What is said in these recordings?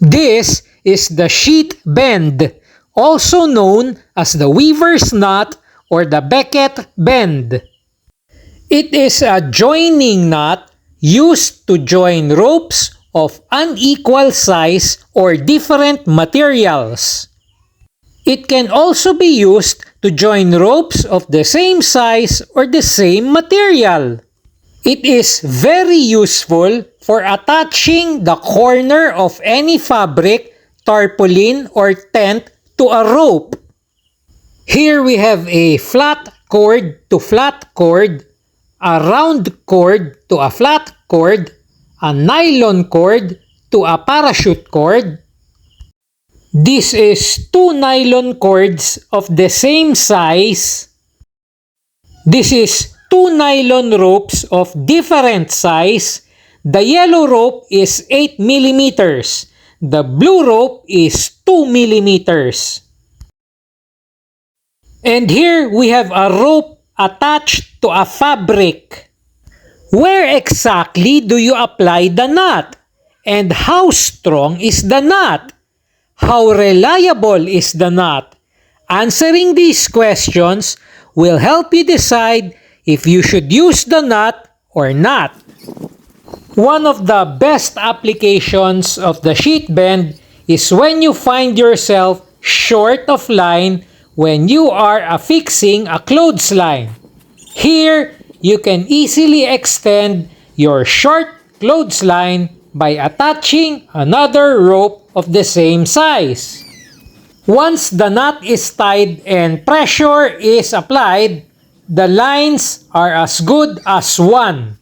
This is the sheet bend, also known as the weaver's knot or the becket bend. It is a joining knot used to join ropes of unequal size or different materials. It can also be used to join ropes of the same size or the same material. It is very useful for attaching the corner of any fabric, tarpaulin, or tent to a rope. Here we have a flat cord to flat cord, a round cord to a flat cord, a nylon cord to a parachute cord. This is two nylon cords of the same size. This is two nylon ropes of different size. The yellow rope is 8 millimeters. The blue rope is 2 millimeters. And here we have a rope attached to a fabric. Where exactly do you apply the knot? And how strong is the knot? How reliable is the knot? Answering these questions will help you decide if you should use the knot or not. One of the best applications of the sheet bend is when you find yourself short of line when you are affixing a clothesline. Here, you can easily extend your short clothesline by attaching another rope of the same size. Once the knot is tied and pressure is applied, the lines are as good as one.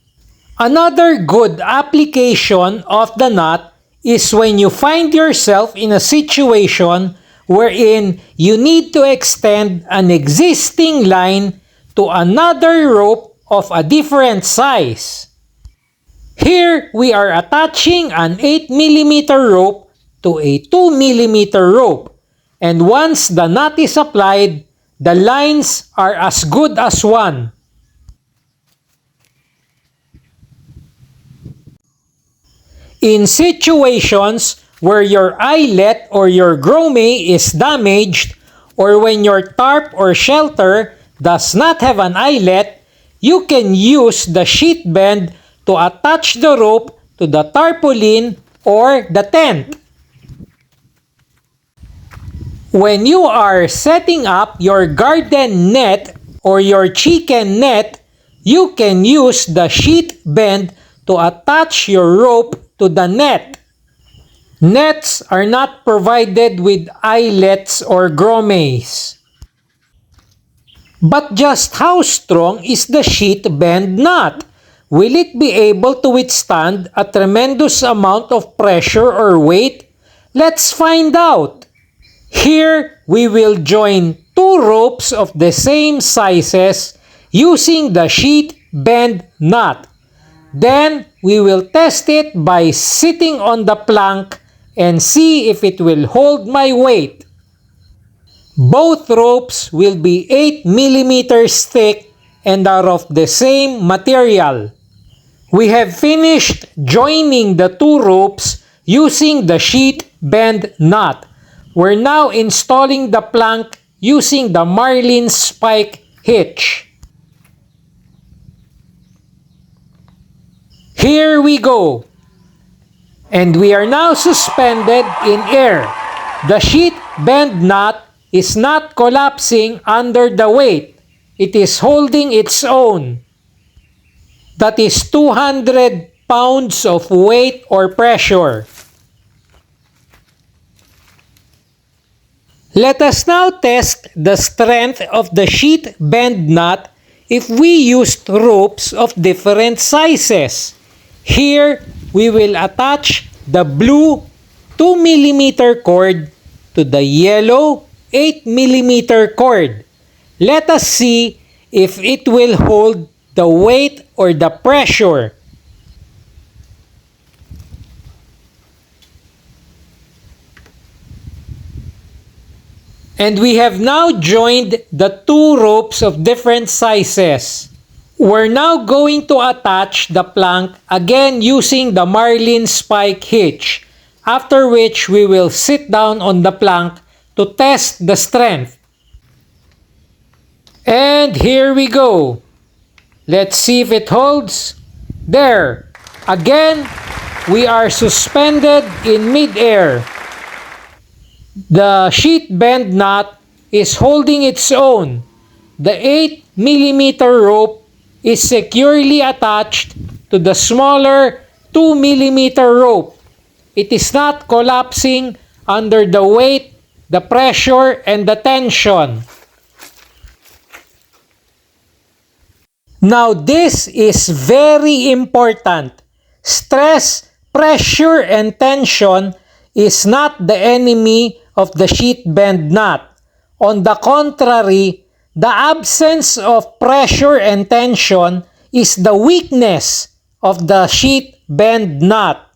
Another good application of the knot is when you find yourself in a situation wherein you need to extend an existing line to another rope of a different size. Here we are attaching an 8 mm rope to a 2 mm rope, and once the knot is applied, the lines are as good as one. In situations where your eyelet or your grommet is damaged, or when your tarp or shelter does not have an eyelet, you can use the sheet bend to attach the rope to the tarpaulin or the tent. When you are setting up your garden net or your chicken net, you can use the sheet bend to attach your rope to the net. Nets are not provided with eyelets or grommets. But just how strong is the sheet bend knot? Will it be able to withstand a tremendous amount of pressure or weight? Let's find out. Here, we will join two ropes of the same sizes using the sheet bend knot. Then, we will test it by sitting on the plank and see if it will hold my weight. Both ropes will be 8 millimeters thick and are of the same material. We have finished joining the two ropes using the sheet bend knot. We're now installing the plank using the marlin spike hitch. Here we go. And we are now suspended in air. The sheet bend knot is not collapsing under the weight. It is holding its own. That is 200 pounds of weight or pressure. Let us now test the strength of the sheet bend knot if we used ropes of different sizes. Here, we will attach the blue 2 mm cord to the yellow 8 mm cord. Let us see if it will hold the weight or the pressure. And we have now joined the two ropes of different sizes. We're now going to attach the plank again using the marlin spike hitch. after which we will sit down on the plank to test the strength. And here we go. Let's see if it holds. There. Again, we are suspended in mid-air. The sheet bend knot is holding its own. The 8mm rope is securely attached to the smaller 2mm rope. It is not collapsing under the weight, the pressure, and the tension. Now this is very important. Stress, pressure, and tension is not the enemy of the sheet bend knot. On the contrary, the absence of pressure and tension is the weakness of the sheet bend knot.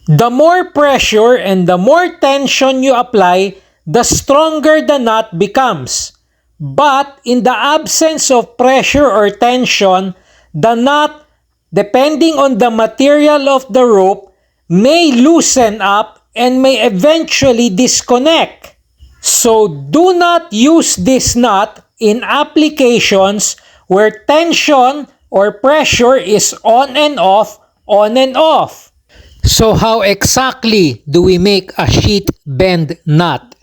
The more pressure and the more tension you apply, the stronger the knot becomes. But in the absence of pressure or tension, the knot, depending on the material of the rope, may loosen up and may eventually disconnect. So do not use this knot in applications where tension or pressure is on and off, on and off. So how exactly do we make a sheet bend knot?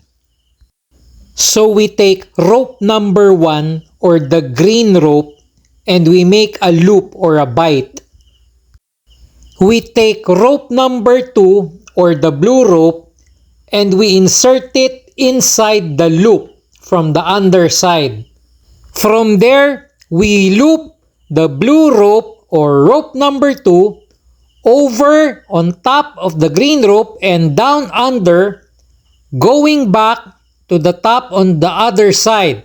So we take rope number 1 or the green rope and we make a loop or a bight. We take rope number 2 or the blue rope and we insert it inside the loop from the underside. From there, we loop the blue rope or rope number 2 over on top of the green rope and down under, going back to the top on the other side.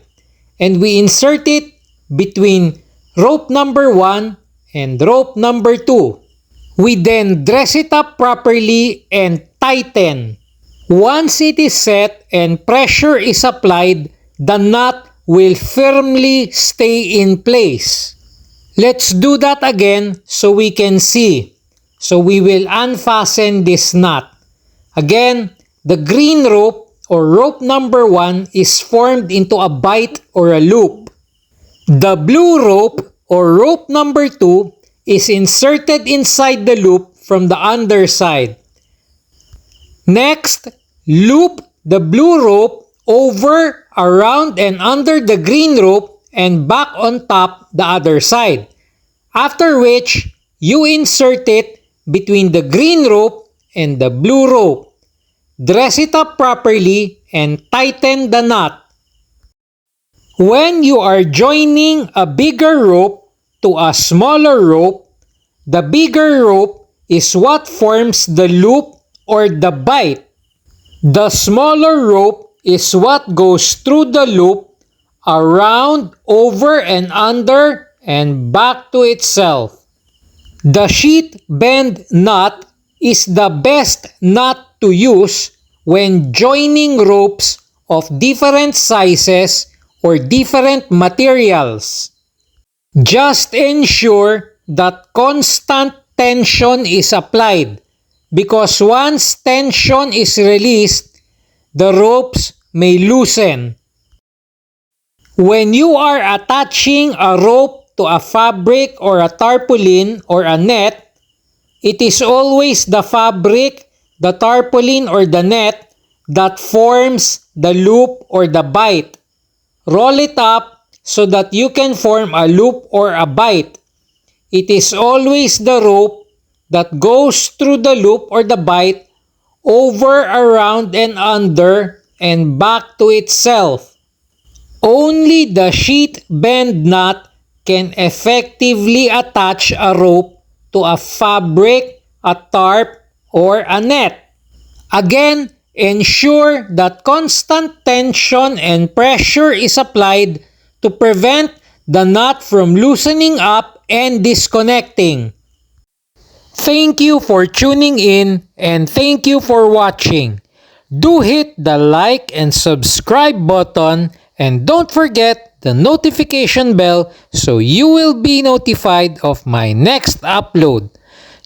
And we insert it between rope number 1 and rope number 2. We then dress it up properly and tighten. Once it is set and pressure is applied, the knot will firmly stay in place. Let's do that again so we can see. So we will unfasten this knot. Again, the green rope or rope number 1 is formed into a bight or a loop. The blue rope or rope number 2 is inserted inside the loop from the underside. Next, loop the blue rope over, around, and under the green rope and back on top the other side. After which, you insert it between the green rope and the blue rope. Dress it up properly and tighten the knot. When you are joining a bigger rope to a smaller rope, the bigger rope is what forms the loop or the bight. The smaller rope is what goes through the loop, around, over, and under, and back to itself. The sheet bend knot is the best knot to use when joining ropes of different sizes or different materials. Just ensure that constant tension is applied, because once tension is released, the ropes may loosen. When you are attaching a rope to a fabric or a tarpaulin or a net, it is always the fabric, the tarpaulin, or the net that forms the loop or the bight. Roll it up so that you can form a loop or a bight. It is always the rope that goes through the loop or the bight, over, around, and under, and back to itself. Only the sheet bend knot can effectively attach a rope to a fabric, a tarp, or a net. Again, ensure that constant tension and pressure is applied to prevent the knot from loosening up and disconnecting. Thank you for tuning in and thank you for watching. Do hit the like and subscribe button and don't forget the notification bell so you will be notified of my next upload.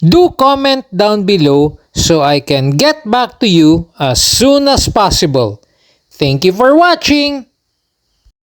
Do comment down below so I can get back to you as soon as possible. Thank you for watching!